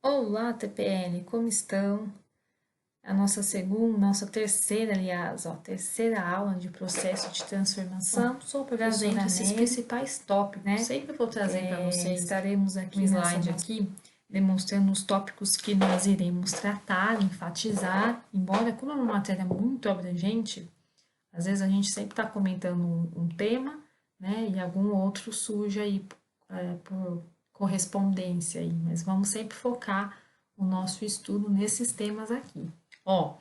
Olá, TPL, como estão? Nossa terceira, aliás, terceira aula de processo de transformação. Sou a professora Trazendo esses Nery, principais tópicos. né? Sempre vou trazer para vocês Estaremos um aqui slide aqui. demonstrando os tópicos que nós iremos tratar, enfatizar, embora como é uma matéria muito abrangente, às vezes a gente sempre está comentando um tema, né? E algum outro surge aí por correspondência aí, mas vamos sempre focar o nosso estudo nesses temas aqui. Ó,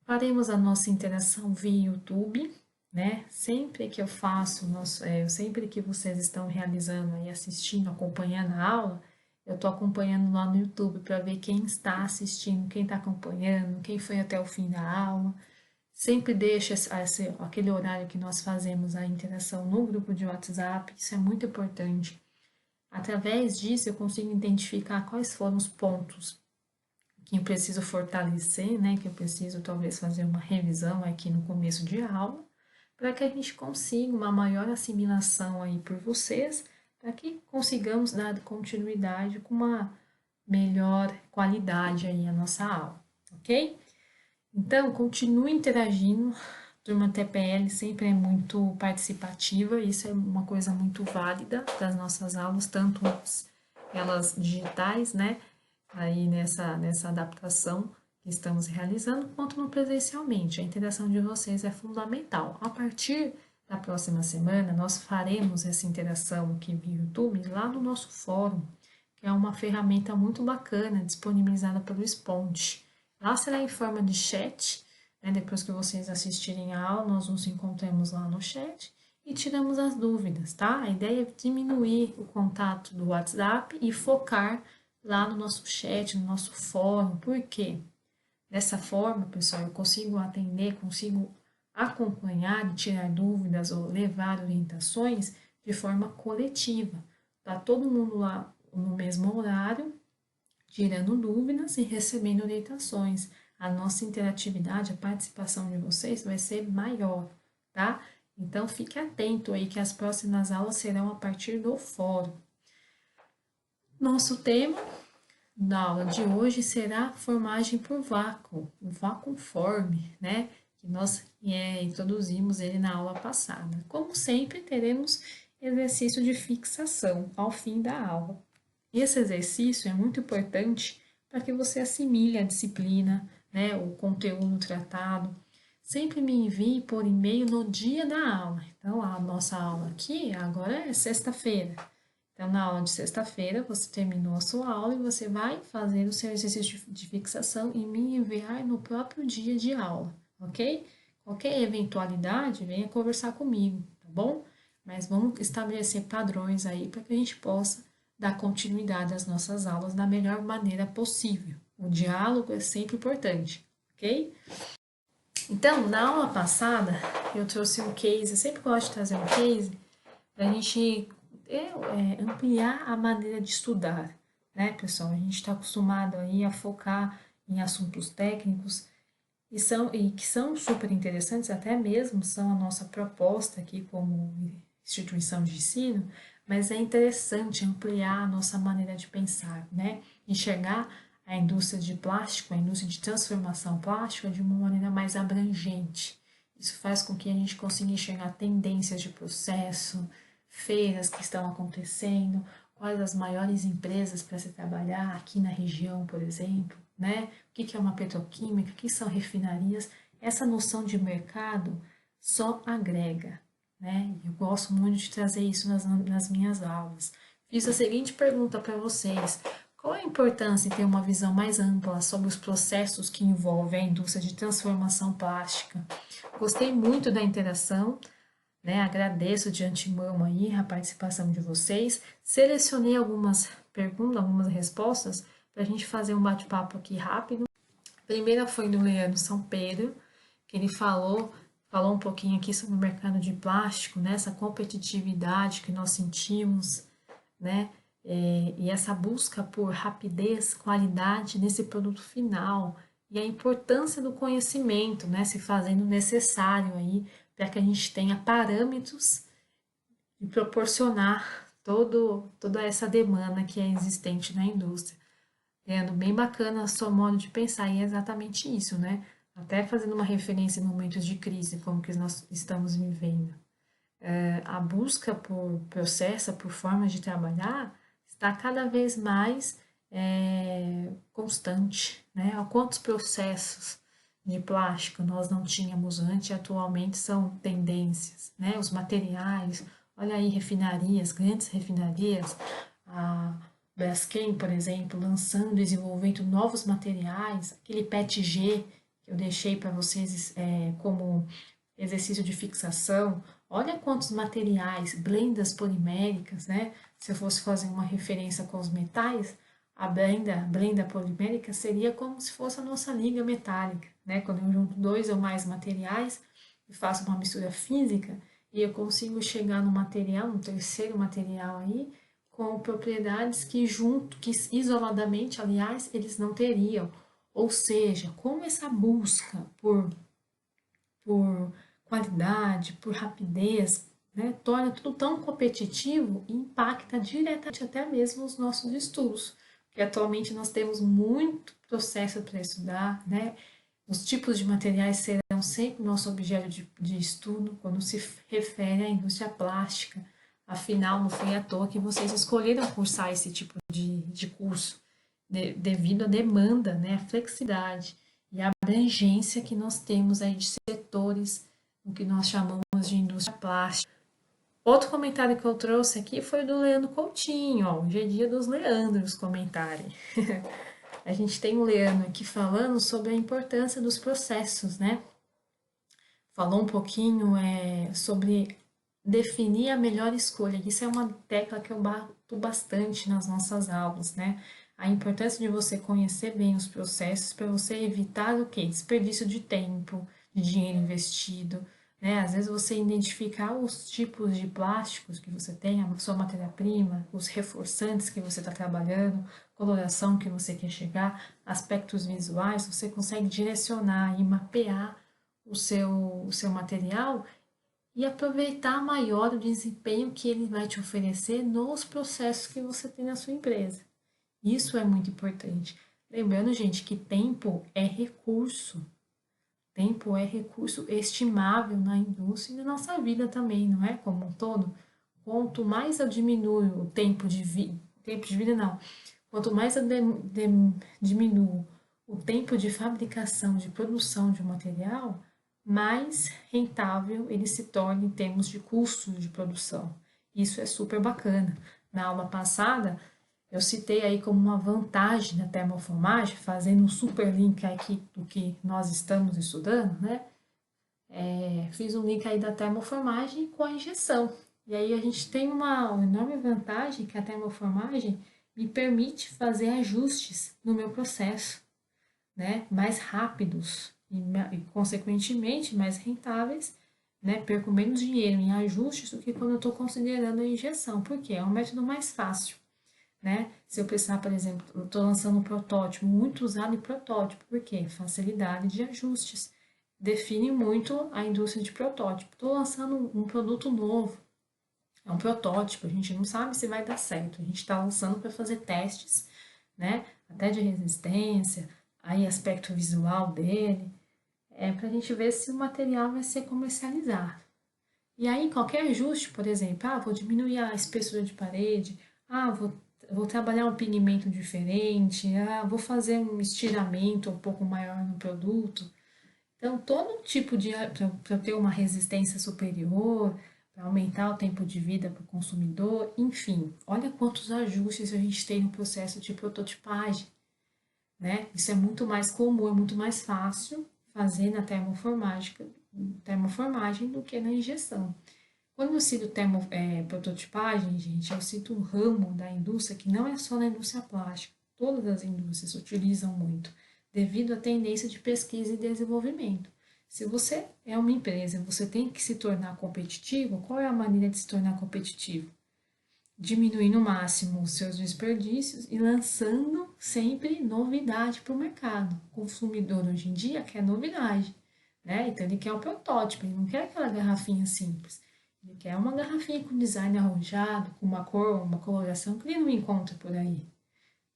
faremos a nossa interação via YouTube, né? Sempre que eu faço, sempre que vocês estão realizando e assistindo, acompanhando a aula, eu estou acompanhando lá no YouTube para ver quem está assistindo, quem está acompanhando, quem foi até o fim da aula. Sempre deixa aquele horário que nós fazemos a interação no grupo de WhatsApp, isso é muito importante. Através disso, eu consigo identificar quais foram os pontos que eu preciso fortalecer, né? Que eu preciso talvez fazer uma revisão aqui no começo de aula, para que a gente consiga uma maior assimilação aí por vocês, para que consigamos dar continuidade com uma melhor qualidade aí a nossa aula, ok? Então, continue interagindo. A turma TPL sempre é muito participativa, isso é uma coisa muito válida das nossas aulas, tanto elas digitais, né? Aí nessa adaptação que estamos realizando, quanto no presencialmente. A interação de vocês é fundamental. A partir da próxima semana, nós faremos essa interação aqui via YouTube lá no nosso fórum, que é uma ferramenta muito bacana disponibilizada pelo Sponge. Lá será em forma de chat, né? Depois que vocês assistirem a aula, nós nos encontramos lá no chat e tiramos as dúvidas, tá? A ideia é diminuir o contato do WhatsApp e focar lá no nosso chat, no nosso fórum. Por quê? Dessa forma, pessoal, eu consigo atender, consigo acompanhar e tirar dúvidas ou levar orientações de forma coletiva. Tá todo mundo lá no mesmo horário, tirando dúvidas e recebendo orientações. A nossa interatividade, a participação de vocês vai ser maior, tá? Então, fique atento aí que as próximas aulas serão a partir do fórum. Nosso tema da aula de hoje será formagem por vácuo, o vacuumforme, né? Que nós introduzimos ele na aula passada. Como sempre, teremos exercício de fixação ao fim da aula. Esse exercício é muito importante para que você assimile a disciplina, né, o conteúdo tratado. Sempre me envie por e-mail no dia da aula. Então, a nossa aula aqui agora é sexta-feira. Então, na aula de sexta-feira, você terminou a sua aula e você vai fazer o seu exercício de fixação e me enviar no próprio dia de aula, ok? Qualquer eventualidade, venha conversar comigo, tá bom? Mas vamos estabelecer padrões aí para que a gente possa dar continuidade às nossas aulas da melhor maneira possível. O diálogo é sempre importante, ok? Então, na aula passada, eu trouxe um case, eu sempre gosto de trazer um case para a gente ampliar a maneira de estudar, né, pessoal? A gente está acostumado aí a focar em assuntos técnicos e que são super interessantes, até mesmo são a nossa proposta aqui como instituição de ensino, mas é interessante ampliar a nossa maneira de pensar, né? Enxergar a indústria de plástico, a indústria de transformação plástica de uma maneira mais abrangente. Isso faz com que a gente consiga enxergar tendências de processo, feiras que estão acontecendo, quais as maiores empresas para se trabalhar aqui na região, por exemplo, né? O que é uma petroquímica, o que são refinarias. Essa noção de mercado só agrega, né? Eu gosto muito de trazer isso nas minhas aulas. Fiz a seguinte pergunta para vocês: qual a importância em ter uma visão mais ampla sobre os processos que envolvem a indústria de transformação plástica? Gostei muito da interação, né? Agradeço de antemão aí a participação de vocês. Selecionei algumas perguntas, algumas respostas para a gente fazer um bate-papo aqui rápido. A primeira foi do Leandro São Pedro, que ele falou um pouquinho aqui sobre o mercado de plástico, né? Essa competitividade que nós sentimos, né? E essa busca por rapidez, qualidade nesse produto final e a importância do conhecimento, né? Se fazendo necessário aí para que a gente tenha parâmetros e proporcionar toda essa demanda que é existente na indústria. Leandro, bem bacana o seu modo de pensar, e é exatamente isso, né? Até fazendo uma referência em momentos de crise, como que nós estamos vivendo. A busca por processo, por formas de trabalhar, está cada vez mais constante, né? Quantos processos de plástico nós não tínhamos antes e atualmente são tendências, né? Os materiais, olha aí, refinarias, grandes refinarias, a Braskem, por exemplo, lançando, desenvolvendo novos materiais, aquele PETG que eu deixei para vocês como exercício de fixação. Olha quantos materiais, blendas poliméricas, né? Se eu fosse fazer uma referência com os metais, a blenda polimérica seria como se fosse a nossa liga metálica, né? Quando eu junto dois ou mais materiais e faço uma mistura física e eu consigo chegar no material, no terceiro material aí, com propriedades que junto, que isoladamente, aliás, eles não teriam. Ou seja, como essa busca por qualidade, por rapidez, né, torna tudo tão competitivo e impacta diretamente até mesmo os nossos estudos, porque atualmente nós temos muito processo para estudar, né? Os tipos de materiais serão sempre nosso objeto de estudo quando se refere à indústria plástica. Afinal, não foi à toa que vocês escolheram cursar esse tipo de curso, devido à demanda, né, à flexibilidade e à abrangência que nós temos aí de setores, o que nós chamamos de indústria plástica. Outro comentário que eu trouxe aqui foi do Leandro Coutinho, ó, hoje é dia dos Leandros comentarem. A gente tem o Leandro aqui falando sobre a importância dos processos, né? Falou um pouquinho sobre definir a melhor escolha. Isso é uma tecla que eu bato bastante nas nossas aulas, né? A importância de você conhecer bem os processos para você evitar o quê? Desperdício de tempo, de dinheiro investido, né? Às vezes você identificar os tipos de plásticos que você tem, a sua matéria-prima, os reforçantes que você está trabalhando, coloração que você quer chegar, aspectos visuais, você consegue direcionar e mapear o seu material e aproveitar maior o desempenho que ele vai te oferecer nos processos que você tem na sua empresa. Isso é muito importante. Lembrando, gente, que tempo é recurso. Tempo é recurso estimável na indústria e na nossa vida também, não é? Como um todo. Quanto mais eu diminuo o tempo de vida não, quanto mais eu diminuo o tempo de fabricação, de produção de um material, mais rentável ele se torna em termos de custo de produção. Isso é super bacana. Na aula passada, eu citei aí como uma vantagem da termoformagem, fazendo um super link aqui do que nós estamos estudando, né? Fiz um link aí da termoformagem com a injeção. E aí a gente tem uma enorme vantagem que a termoformagem me permite fazer ajustes no meu processo, né? Mais rápidos e consequentemente mais rentáveis, né? Perco menos dinheiro em ajustes do que quando eu estou considerando a injeção, porque é um método mais fácil, né? Se eu precisar, por exemplo, eu estou lançando um protótipo, muito usado em protótipo, porque facilidade de ajustes define muito a indústria de protótipo. Estou lançando um produto novo, é um protótipo, a gente não sabe se vai dar certo, a gente está lançando para fazer testes, né? Até de resistência, aí aspecto visual dele, para a gente ver se o material vai ser comercializado. E aí, qualquer ajuste, por exemplo, vou diminuir a espessura de parede, vou trabalhar um pigmento diferente, vou fazer um estiramento um pouco maior no produto. Então, todo tipo de. Para ter uma resistência superior, para aumentar o tempo de vida para o consumidor, enfim, olha quantos ajustes a gente tem no processo de prototipagem, né? Isso é muito mais comum, é muito mais fácil fazer na termoformagem do que na injeção. Quando eu cito prototipagem, gente, eu cito um ramo da indústria que não é só na indústria plástica, todas as indústrias utilizam muito, devido à tendência de pesquisa e desenvolvimento. Se você é uma empresa, você tem que se tornar competitivo, qual é a maneira de se tornar competitivo? Diminuir no máximo os seus desperdícios e lançando sempre novidade para o mercado. O consumidor hoje em dia quer novidade, né? Então ele quer um protótipo, ele não quer aquela garrafinha simples. Ele quer uma garrafinha com design arrojado, com uma cor, uma coloração que ele não encontra por aí.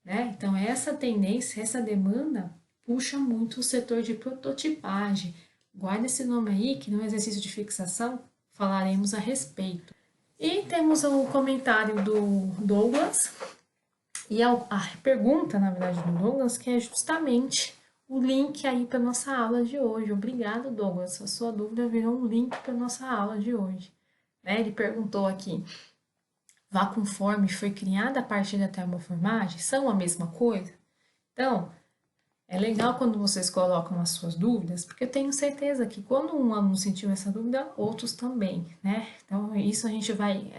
né? Então, essa tendência, essa demanda puxa muito o setor de prototipagem. Guarda esse nome aí, que no exercício de fixação falaremos a respeito. E temos o comentário do Douglas, e a pergunta, na verdade, do Douglas, que é justamente o link aí para nossa aula de hoje. Obrigado, Douglas. A sua dúvida virou um link para nossa aula de hoje. Né? Ele perguntou aqui: vacuumforme foi criada a partir da termoformagem? São a mesma coisa? Então, é legal quando vocês colocam as suas dúvidas, porque eu tenho certeza que quando um aluno sentiu essa dúvida, outros também, né? Então, isso a gente vai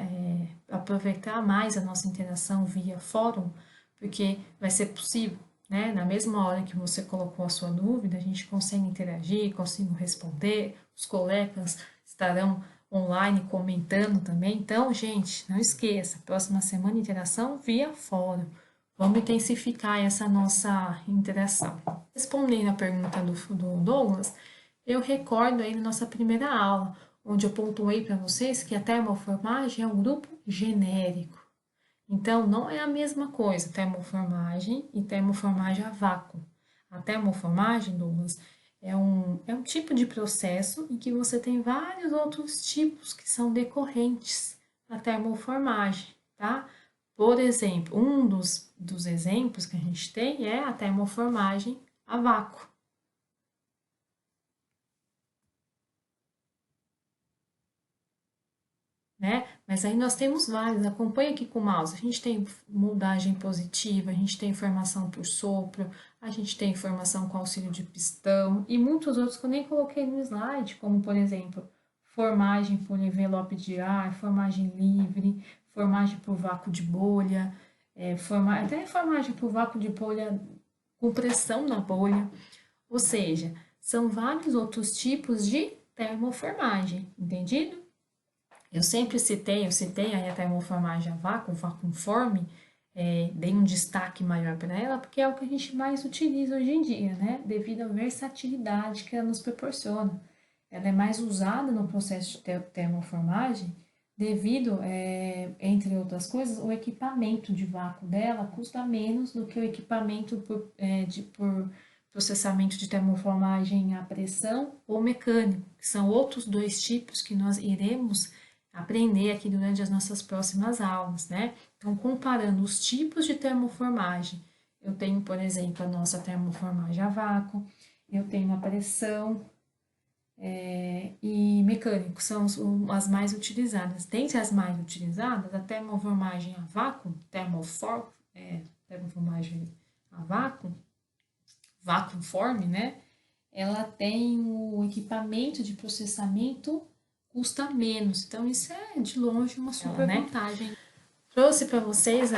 aproveitar mais a nossa interação via fórum, porque vai ser possível, né? Na mesma hora que você colocou a sua dúvida, a gente consegue interagir, consigo responder, os colegas estarão online comentando também. Então, gente, não esqueça, próxima semana interação via fórum. Vamos intensificar essa nossa interação. Respondendo a pergunta do Douglas, eu recordo aí na nossa primeira aula, onde eu pontuei para vocês que a termoformagem é um grupo genérico. Então, não é a mesma coisa termoformagem e termoformagem a vácuo. A termoformagem, Douglas, é um tipo de processo em que você tem vários outros tipos que são decorrentes da termoformagem, tá? Por exemplo, um dos exemplos que a gente tem é a termoformagem a vácuo. Né? Mas aí nós temos vários, acompanha aqui com o mouse. A gente tem moldagem positiva, a gente tem formação por sopro, a gente tem formação com auxílio de pistão e muitos outros que eu nem coloquei no slide, como por exemplo, formagem por envelope de ar, formagem livre, formagem por vácuo de bolha, até formagem por vácuo de bolha com pressão na bolha. Ou seja, são vários outros tipos de termoformagem, entendido? Eu citei aí a termoformagem a vácuo, vacuumforme, dei um destaque maior para ela, porque é o que a gente mais utiliza hoje em dia, né? Devido à versatilidade que ela nos proporciona. Ela é mais usada no processo de termoformagem devido, entre outras coisas, o equipamento de vácuo dela custa menos do que o equipamento por processamento de termoformagem a pressão ou mecânico, que são outros dois tipos que nós iremos aprender aqui durante as nossas próximas aulas, né? Então, comparando os tipos de termoformagem, eu tenho, por exemplo, a nossa termoformagem a vácuo, eu tenho a pressão e mecânico, são as mais utilizadas. Dentre as mais utilizadas, a termoformagem a vácuo, termoformagem a vácuo, vacuumforme, né? Ela tem o equipamento de processamento custa menos. Então, isso é de longe uma super vantagem. Trouxe para vocês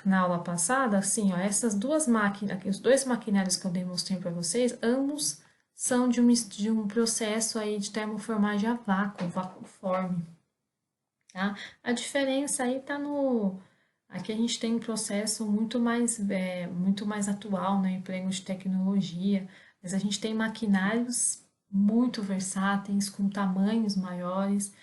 na aula passada, assim, ó, essas duas máquinas, os dois maquinários que eu demonstrei para vocês, ambos são de um processo aí de termoformagem a vácuo, vacuumforme, tá? A diferença aí tá no... Aqui a gente tem um processo muito mais atual, né, emprego de tecnologia, mas a gente tem maquinários muito versáteis, com tamanhos maiores,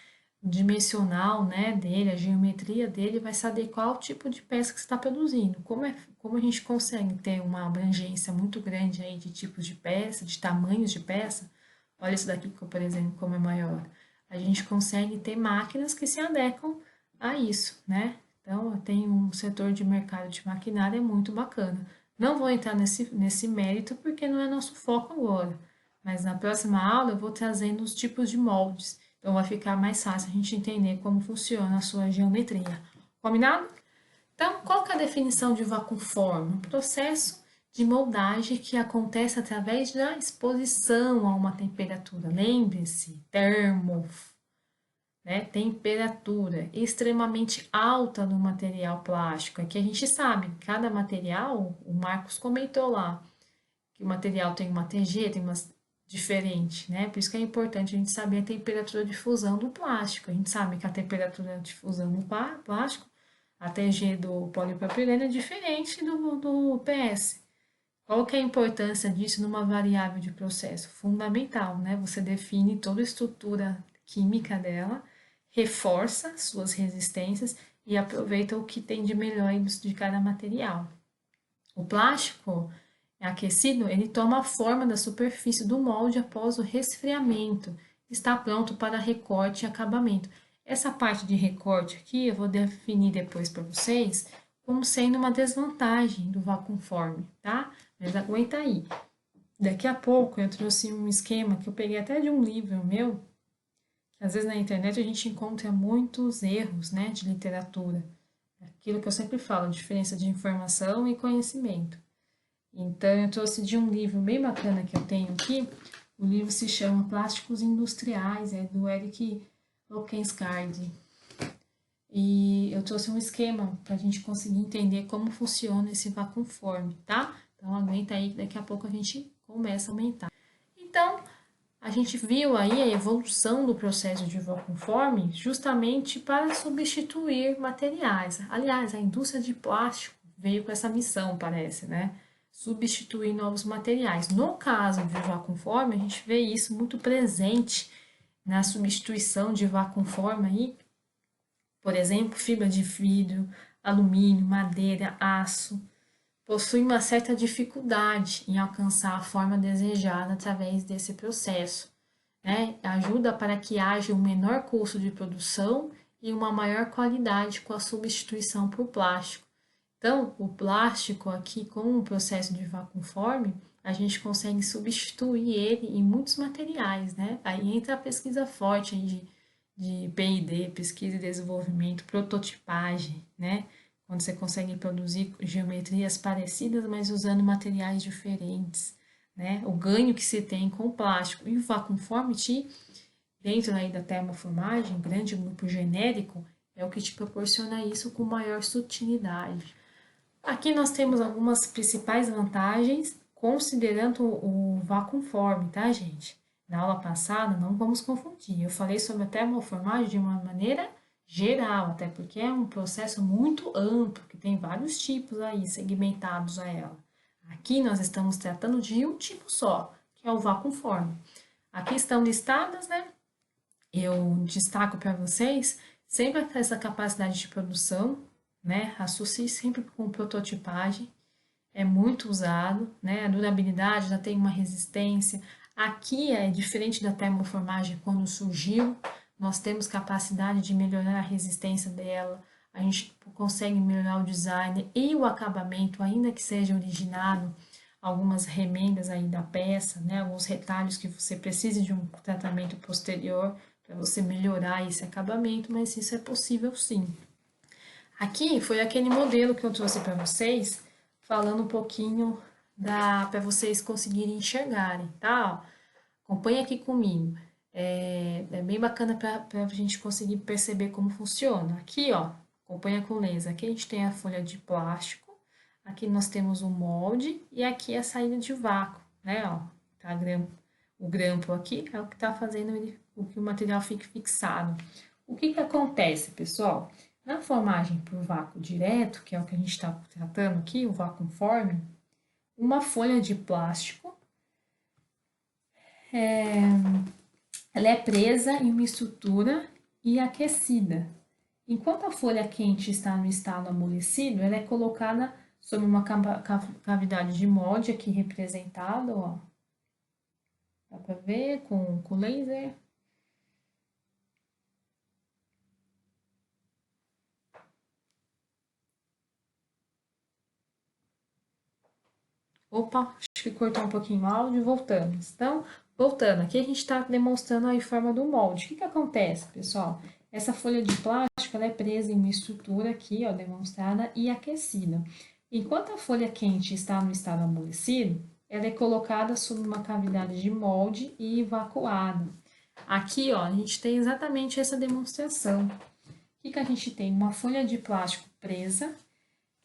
dimensional, né, dele, a geometria dele vai saber qual tipo de peça que você está produzindo. Como a gente consegue ter uma abrangência muito grande aí de tipos de peça, de tamanhos de peça, olha isso daqui, por exemplo, como é maior. A gente consegue ter máquinas que se adequam a isso, né? Então, tem um setor de mercado de maquinária muito bacana. Não vou entrar nesse mérito porque não é nosso foco agora, mas na próxima aula eu vou trazendo os tipos de moldes. Então, vai ficar mais fácil a gente entender como funciona a sua geometria. Combinado? Então, qual que é a definição de vacuumforme? Um processo de moldagem que acontece através da exposição a uma temperatura. Lembre-se, né, temperatura extremamente alta no material plástico. Aqui a gente sabe, cada material, o Marcos comentou lá, que o material tem uma TG, tem uma diferente, né? Por isso que é importante a gente saber a temperatura de fusão do plástico. A gente sabe que a temperatura de fusão do plástico, a TG do polipropileno é diferente do PS. Qual que é a importância disso numa variável de processo? Fundamental, né? Você define toda a estrutura química dela, reforça suas resistências e aproveita o que tem de melhor de cada material. O plástico aquecido, ele toma a forma da superfície do molde após o resfriamento. Está pronto para recorte e acabamento. Essa parte de recorte aqui eu vou definir depois para vocês como sendo uma desvantagem do vacuumforme, tá? Mas aguenta aí. Daqui a pouco eu trouxe um esquema que eu peguei até de um livro meu, que às vezes na internet a gente encontra muitos erros, né, de literatura. Aquilo que eu sempre falo, diferença de informação e conhecimento. Então, eu trouxe de um livro bem bacana que eu tenho aqui. O livro se chama Plásticos Industriais, é do Eric Lokenskard. E eu trouxe um esquema para a gente conseguir entender como funciona esse vacuumforme, tá? Então, aguenta aí que daqui a pouco a gente começa a aumentar. Então, a gente viu aí a evolução do processo de vacuumforme justamente para substituir materiais. Aliás, a indústria de plástico veio com essa missão, parece, né? Substituir novos materiais. No caso de vacuumforme, a gente vê isso muito presente na substituição de vacuumforme aí, por exemplo, fibra de vidro, alumínio, madeira, aço, possui uma certa dificuldade em alcançar a forma desejada através desse processo, né? Ajuda para que haja um menor custo de produção e uma maior qualidade com a substituição por plástico. Então, o plástico aqui, com o processo de vacuumforme, a gente consegue substituir ele em muitos materiais, né? Aí entra a pesquisa forte de P&D, pesquisa e desenvolvimento, prototipagem, né? Quando você consegue produzir geometrias parecidas, mas usando materiais diferentes, né? O ganho que se tem com o plástico. E o vacuumformity, dentro aí da termoformagem, grande grupo genérico, é o que te proporciona isso com maior sutilidade. Aqui nós temos algumas principais vantagens, considerando o vacuumforme, tá, gente? Na aula passada, não vamos confundir. Eu falei sobre a termoformagem de uma maneira geral, até porque é um processo muito amplo, que tem vários tipos aí segmentados a ela. Aqui nós estamos tratando de um tipo só, que é o vacuumforme. Aqui estão listadas, né? Eu destaco para vocês sempre essa capacidade de produção, né? Associe sempre com prototipagem, é muito usado, né? A durabilidade já tem uma resistência. Aqui é diferente da termoformagem quando surgiu, nós temos capacidade de melhorar a resistência dela, a gente consegue melhorar o design e o acabamento, ainda que seja originado, algumas remendas aí da peça, né? Alguns retalhos que você precise de um tratamento posterior para você melhorar esse acabamento, mas isso é possível sim. Aqui foi aquele modelo que eu trouxe para vocês, falando um pouquinho para vocês conseguirem enxergarem, tá? Acompanha aqui comigo. É bem bacana para a gente conseguir perceber como funciona. Aqui, ó, acompanha com laser. Aqui a gente tem a folha de plástico, aqui nós temos o molde e aqui a saída de vácuo, né? Ó, tá o grampo aqui é o que está fazendo o que o material fique fixado. O que que acontece, pessoal? Na formagem por vácuo direto, que é o que a gente está tratando aqui, o vacuumforme, uma folha de plástico, ela é presa em uma estrutura e aquecida. Enquanto a folha quente está no estado amolecido, ela é colocada sobre uma cavidade de molde aqui representada, ó. Dá para ver com laser. Opa, acho que cortou um pouquinho o áudio, voltamos. Então, voltando, aqui a gente está demonstrando a forma do molde. O que que acontece, pessoal? Essa folha de plástico ela é presa em uma estrutura aqui, ó, demonstrada e aquecida. Enquanto a folha quente está no estado amolecido, ela é colocada sob uma cavidade de molde e evacuada. Aqui, ó, a gente tem exatamente essa demonstração. O que que a gente tem? Uma folha de plástico presa,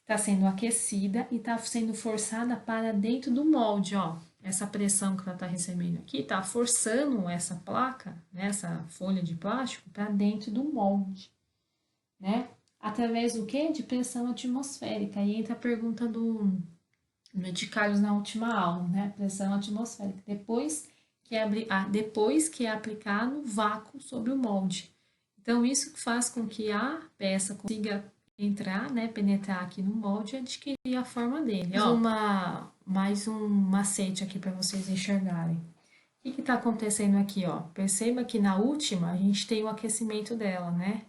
está sendo aquecida e está sendo forçada para dentro do molde, ó. Essa pressão que ela está recebendo aqui está forçando essa placa, né, essa folha de plástico, para dentro do molde, né? Através do quê? De pressão atmosférica. Aí entra a pergunta do de Carlos na última aula, né? Pressão atmosférica. Depois que é aplicado vácuo sobre o molde. Então, isso faz com que a peça consiga entrar, né, penetrar aqui no molde e adquirir a forma dele. Ó, mais um macete aqui para vocês enxergarem. O que está acontecendo aqui, ó? Perceba que na última a gente tem o aquecimento dela, né?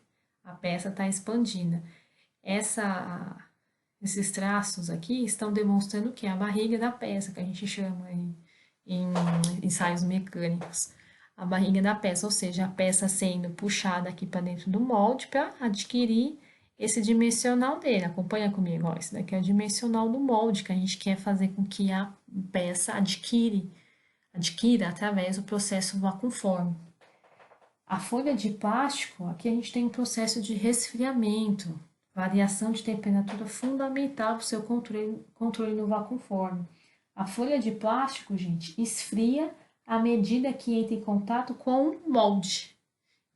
A peça está expandida. Esses traços aqui estão demonstrando que é a barriga da peça, que a gente chama em ensaios mecânicos. A barriga da peça, ou seja, a peça sendo puxada aqui para dentro do molde para adquirir esse dimensional dele. Acompanha comigo, ó. Esse daqui é o dimensional do molde que a gente quer fazer com que a peça adquira através do processo vacuumforme. A folha de plástico, aqui a gente tem um processo de resfriamento, variação de temperatura fundamental para o seu controle no vacuumforme. A folha de plástico, gente, esfria à medida que entra em contato com o molde.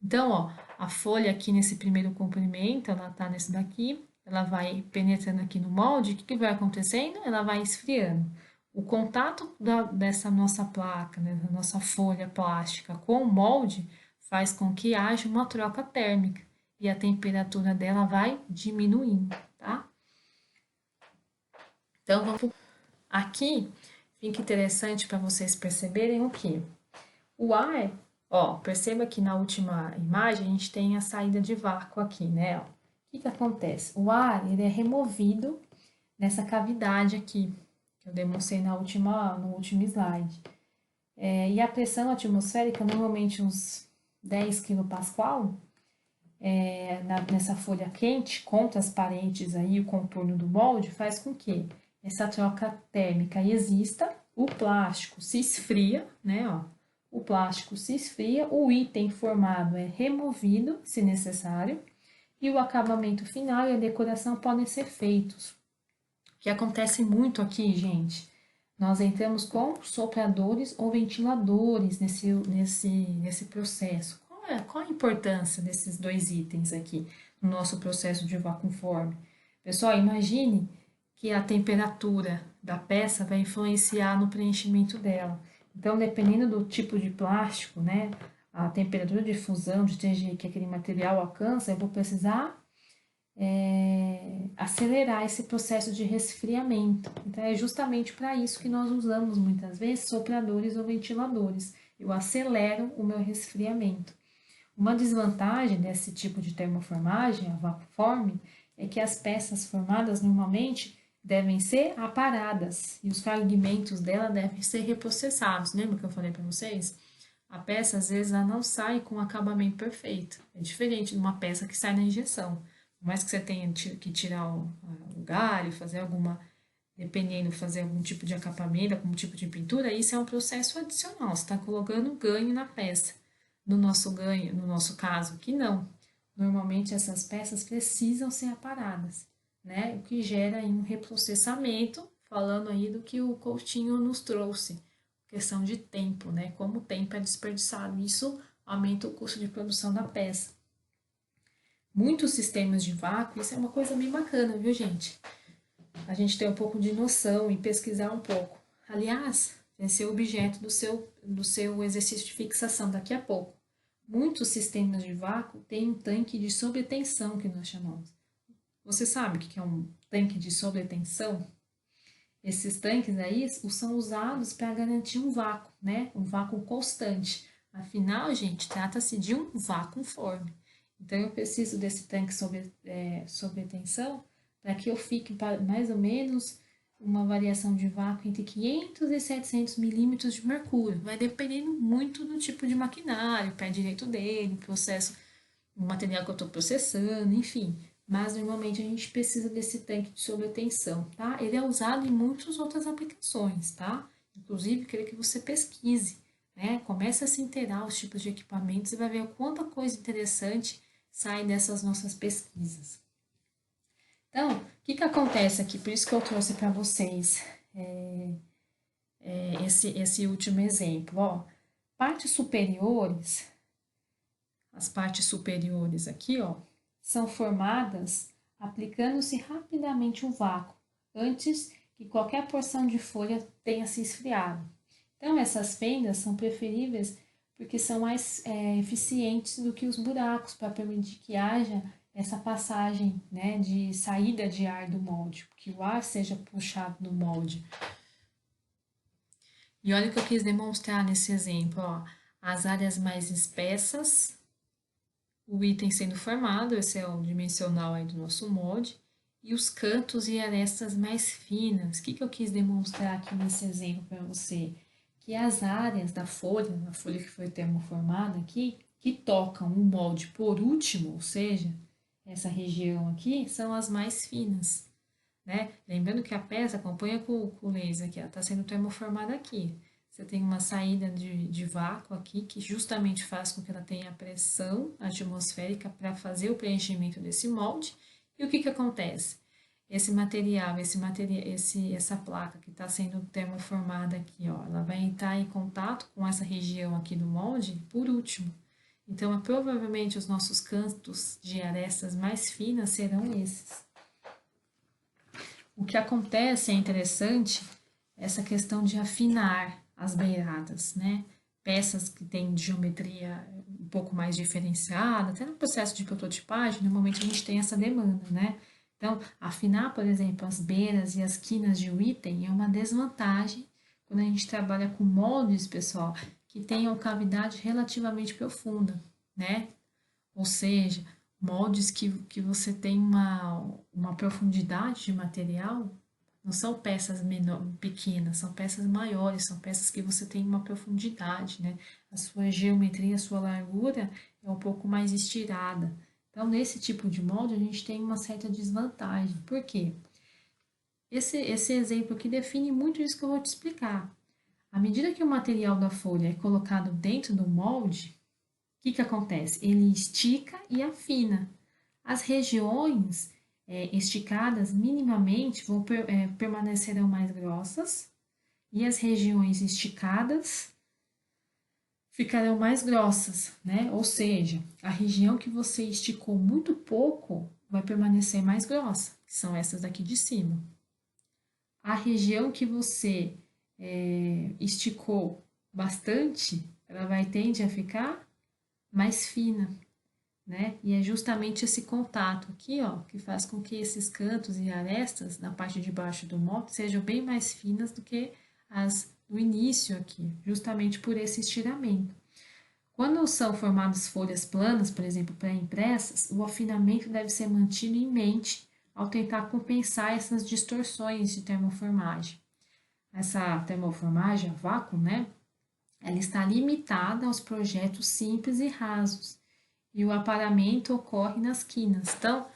Então, ó, a folha aqui nesse primeiro comprimento, ela tá nesse daqui, ela vai penetrando aqui no molde, o que vai acontecendo? Ela vai esfriando. O contato dessa nossa placa, né, da nossa folha plástica com o molde faz com que haja uma troca térmica e a temperatura dela vai diminuindo, tá? Então, vamos aqui, fica interessante para vocês perceberem o que? O ar, ó, perceba que na última imagem a gente tem a saída de vácuo aqui, né? Ó. O que acontece? O ar, ele é removido nessa cavidade aqui, que eu demonstrei no último slide. E a pressão atmosférica, normalmente uns 10 kPa, nessa folha quente, contra as paredes aí, o contorno do molde, faz com que essa troca térmica exista, o plástico se esfria, né, ó, o plástico se esfria, o item formado é removido, se necessário, e o acabamento final e a decoração podem ser feitos. O que acontece muito aqui, gente, nós entramos com sopradores ou ventiladores nesse processo. Qual a importância desses dois itens aqui no nosso processo de vacuumforme? Pessoal, imagine que a temperatura da peça vai influenciar no preenchimento dela. Então, dependendo do tipo de plástico, né, a temperatura de fusão, de TG que aquele material alcança, eu vou precisar acelerar esse processo de resfriamento. Então, é justamente para isso que nós usamos muitas vezes sopradores ou ventiladores. Eu acelero o meu resfriamento. Uma desvantagem desse tipo de termoformagem, a vacuumforme, é que as peças formadas normalmente devem ser aparadas e os fragmentos dela devem ser reprocessados. Lembra que eu falei para vocês? A peça, às vezes, ela não sai com o acabamento perfeito. É diferente de uma peça que sai na injeção. Por mais que você tenha que tirar o galho, fazer algum tipo de acabamento, algum tipo de pintura, isso é um processo adicional. Você está colocando ganho na peça. No nosso caso, que não. Normalmente essas peças precisam ser aparadas, né? O que gera aí um reprocessamento, falando aí do que o Coutinho nos trouxe, questão de tempo, né? Como o tempo é desperdiçado, isso aumenta o custo de produção da peça. Muitos sistemas de vácuo, isso é uma coisa bem bacana, viu, gente? A gente ter um pouco de noção e pesquisar um pouco. Aliás, esse é o objeto do seu exercício de fixação daqui a pouco. Muitos sistemas de vácuo têm um tanque de sobretensão, que nós chamamos. Você sabe o que é um tanque de sobretensão? Esses tanques aí são usados para garantir um vácuo, né? Um vácuo constante. Afinal, gente, trata-se de um vacuumforme. Então, eu preciso desse tanque sobretensão para que eu fique mais ou menos uma variação de vácuo entre 500 e 700 milímetros de mercúrio. Vai dependendo muito do tipo de maquinário, pé direito dele, processo, o material que eu estou processando, enfim. Mas normalmente a gente precisa desse tanque de sobretensão, tá? Ele é usado em muitas outras aplicações, tá? Inclusive, queria que você pesquise, né? Comece a se inteirar os tipos de equipamentos e vai ver quanta coisa interessante sai dessas nossas pesquisas. Então, o que acontece aqui? Por isso que eu trouxe para vocês esse último exemplo. Ó, as partes superiores aqui, ó, são formadas aplicando-se rapidamente o vácuo, antes que qualquer porção de folha tenha se esfriado. Então, essas fendas são preferíveis porque são mais eficientes do que os buracos, para permitir que haja essa passagem, né, de saída de ar do molde, que o ar seja puxado no molde. E olha o que eu quis demonstrar nesse exemplo, ó, as áreas mais espessas, o item sendo formado, esse é o dimensional aí do nosso molde, e os cantos e arestas mais finas. O que eu quis demonstrar aqui nesse exemplo para você? Que as áreas da folha, a folha que foi termoformada aqui, que tocam o molde por último, ou seja, essa região aqui, são as mais finas, né? Lembrando que a peça acompanha com o laser aqui, ela está sendo termoformada aqui. Você tem uma saída de vácuo aqui, que justamente faz com que ela tenha pressão atmosférica para fazer o preenchimento desse molde. E o que que acontece? Essa placa que está sendo termoformada aqui, ó, ela vai entrar em contato com essa região aqui do molde por último. Então, provavelmente os nossos cantos de arestas mais finas serão esses. O que acontece é interessante essa questão de afinar as beiradas, né? Peças que têm geometria um pouco mais diferenciada, até no processo de prototipagem, normalmente a gente tem essa demanda, né? Então, afinar, por exemplo, as beiras e as quinas de um item é uma desvantagem quando a gente trabalha com moldes, pessoal, que tenham cavidade relativamente profunda, né? Ou seja, moldes que você tem uma profundidade de material, não são peças pequenas, são peças maiores, são peças que você tem uma profundidade, né? A sua geometria, a sua largura é um pouco mais estirada. Então, nesse tipo de molde, a gente tem uma certa desvantagem. Por quê? Esse exemplo aqui define muito isso que eu vou te explicar. À medida que o material da folha é colocado dentro do molde, o que acontece? Ele estica e afina. As regiões esticadas minimamente permanecerão mais grossas e as regiões esticadas ficarão mais grossas, né? Ou seja, a região que você esticou muito pouco vai permanecer mais grossa, que são essas daqui de cima. A região que você esticou bastante, ela tende a ficar mais fina, né? E é justamente esse contato aqui, ó, que faz com que esses cantos e arestas na parte de baixo do molde sejam bem mais finas do que as do início aqui, justamente por esse estiramento. Quando são formadas folhas planas, por exemplo, pré-impressas, o afinamento deve ser mantido em mente ao tentar compensar essas distorções de termoformagem. Essa termoformagem a vácuo, né? Ela está limitada aos projetos simples e rasos, e o aparamento ocorre nas quinas. Então,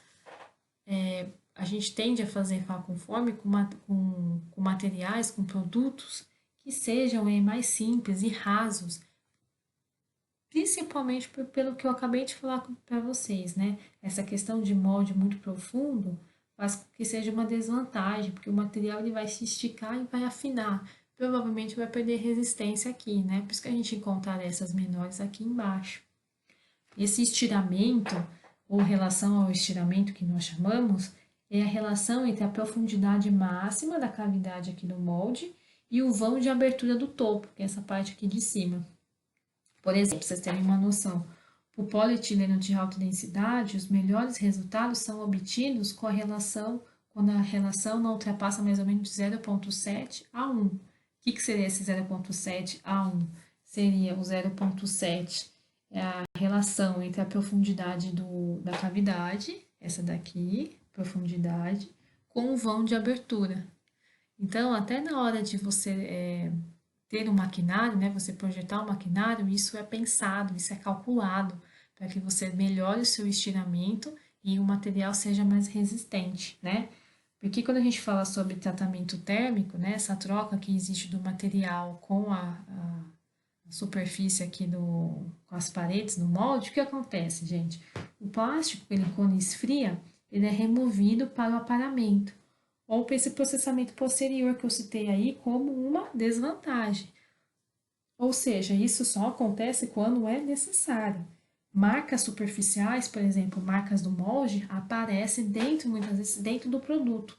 a gente tende a fazer faconforme com materiais, com produtos que sejam mais simples e rasos, principalmente pelo que eu acabei de falar para vocês, né? Essa questão de molde muito profundo faz com que seja uma desvantagem, porque o material ele vai se esticar e vai afinar. Provavelmente vai perder resistência aqui, né? Por isso que a gente encontra essas menores aqui embaixo. Esse estiramento, ou relação ao estiramento que nós chamamos, é a relação entre a profundidade máxima da cavidade aqui do molde e o vão de abertura do topo, que é essa parte aqui de cima. Por exemplo, para vocês terem uma noção, o polietileno de alta densidade, os melhores resultados são obtidos com a relação, quando a relação não ultrapassa mais ou menos de 0,7 a 1. O que seria esse 0,7 a 1? Seria o 0,7 é a relação entre a profundidade da cavidade, essa daqui, profundidade, com o vão de abertura. Então, até na hora de você ter um maquinário, né, você projetar um maquinário, isso é pensado, isso é calculado, para que você melhore o seu estiramento e o material seja mais resistente, né? Porque quando a gente fala sobre tratamento térmico, né, essa troca que existe do material com a superfície aqui com as paredes do molde, o que acontece, gente? O plástico, ele quando esfria, ele é removido para o aparamento, ou para esse processamento posterior que eu citei aí como uma desvantagem. Ou seja, isso só acontece quando é necessário. Marcas superficiais, por exemplo, marcas do molde, aparecem muitas vezes dentro do produto,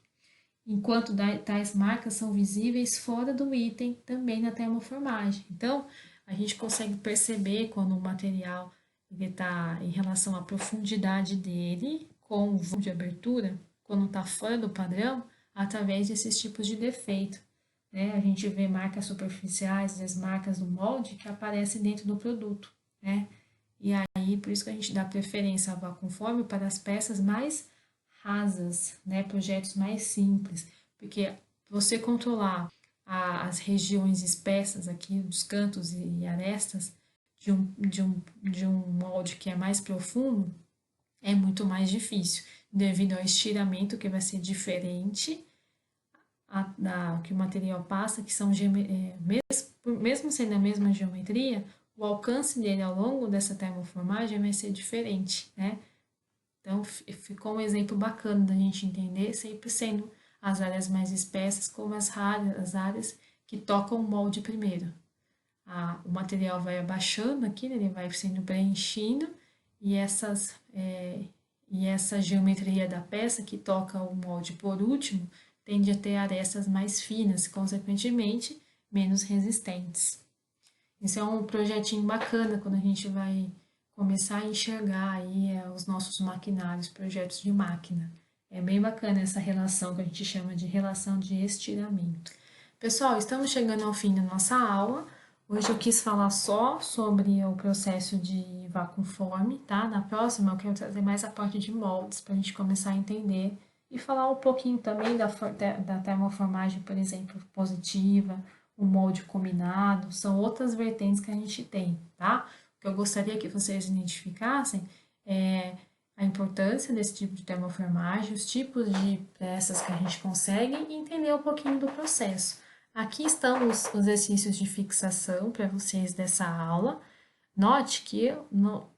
enquanto tais marcas são visíveis fora do item, também na termoformagem. Então, a gente consegue perceber quando o material está em relação à profundidade dele com o volume de abertura, quando está fora do padrão, através desses tipos de defeito. Né? A gente vê marcas superficiais, as marcas do molde que aparecem dentro do produto. Né? E aí, por isso que a gente dá preferência ao vacuumforme para as peças mais rasas, né? Projetos mais simples, porque você controlar as regiões espessas aqui dos cantos e arestas de um molde que é mais profundo é muito mais difícil, devido ao estiramento que vai ser diferente que o material passa, que são mesmo sendo a mesma geometria, o alcance dele ao longo dessa termoformagem vai ser diferente, né? Então, ficou um exemplo bacana da gente entender, sempre sendo as áreas mais espessas como as áreas que tocam o molde primeiro. O material vai abaixando aqui, né, ele vai sendo preenchido e essa geometria da peça que toca o molde por último tende a ter arestas mais finas, consequentemente menos resistentes. Isso é um projetinho bacana quando a gente vai começar a enxergar aí os nossos maquinários, projetos de máquina. É bem bacana essa relação que a gente chama de relação de estiramento. Pessoal, estamos chegando ao fim da nossa aula. Hoje eu quis falar só sobre o processo de vacuumforme, tá? Na próxima eu quero trazer mais a parte de moldes para a gente começar a entender e falar um pouquinho também da termoformagem, por exemplo, positiva, o molde combinado, são outras vertentes que a gente tem, tá? O que eu gostaria que vocês identificassem é a importância desse tipo de termoformagem, os tipos de peças que a gente consegue e entender um pouquinho do processo. Aqui estão os exercícios de fixação para vocês dessa aula. Note que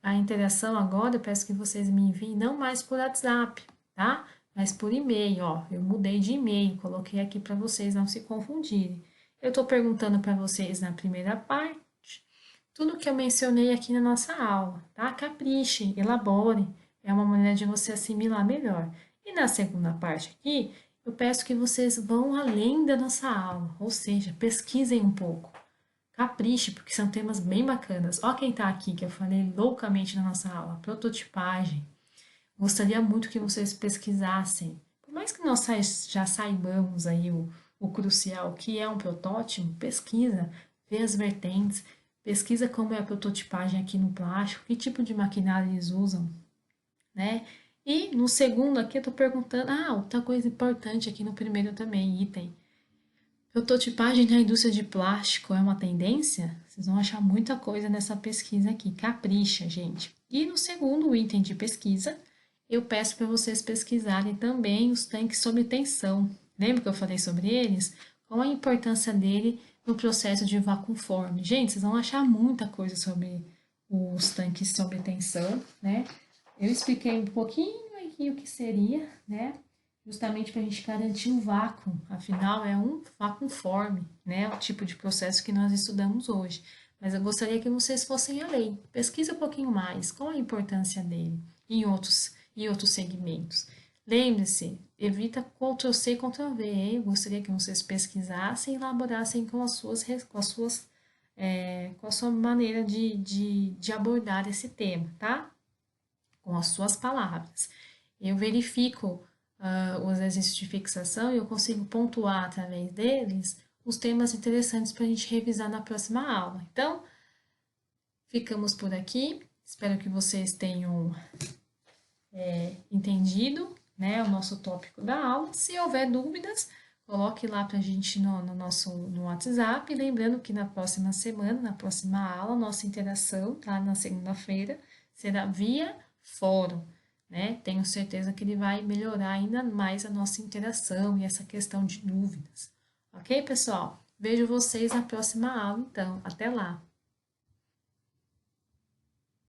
a interação agora, eu peço que vocês me enviem não mais por WhatsApp, tá? Mas por e-mail, ó. Eu mudei de e-mail, coloquei aqui para vocês não se confundirem. Eu estou perguntando para vocês na primeira parte tudo que eu mencionei aqui na nossa aula, tá? Capriche, elabore, é uma maneira de você assimilar melhor. E na segunda parte aqui, eu peço que vocês vão além da nossa aula, ou seja, pesquisem um pouco. Capriche, porque são temas bem bacanas. Ó quem tá aqui, que eu falei loucamente na nossa aula, prototipagem. Gostaria muito que vocês pesquisassem. Por mais que nós já saibamos aí o crucial, que é um protótipo, pesquisa, vê as vertentes, pesquisa como é a prototipagem aqui no plástico, que tipo de maquinário eles usam, né? E no segundo aqui eu tô perguntando, outra coisa importante aqui no primeiro também, item. Prototipagem na indústria de plástico é uma tendência? Vocês vão achar muita coisa nessa pesquisa aqui, capricha, gente. E no segundo item de pesquisa, eu peço para vocês pesquisarem também os tanques sob tensão. Lembra que eu falei sobre eles? Qual a importância dele no processo de vacuumforme? Gente, vocês vão achar muita coisa sobre os tanques sob tensão, né? Eu expliquei um pouquinho aqui o que seria, né? Justamente para a gente garantir o vácuo, afinal é um vacuumforme, né? O tipo de processo que nós estudamos hoje. Mas eu gostaria que vocês fossem além, pesquisa um pouquinho mais, qual a importância dele em outros segmentos. Lembre-se, evita Ctrl+C, Ctrl+V, hein? Eu gostaria que vocês pesquisassem e elaborassem com a sua maneira de abordar esse tema, tá? Com as suas palavras. Eu verifico os exercícios de fixação e eu consigo pontuar através deles os temas interessantes para a gente revisar na próxima aula. Então, ficamos por aqui. Espero que vocês tenham entendido, né, o nosso tópico da aula. Se houver dúvidas, coloque lá para a gente no WhatsApp. Lembrando que na próxima semana, na próxima aula, nossa interação, tá? Na segunda-feira, será via fórum. Né? Tenho certeza que ele vai melhorar ainda mais a nossa interação e essa questão de dúvidas. Ok, pessoal? Vejo vocês na próxima aula, então. Até lá!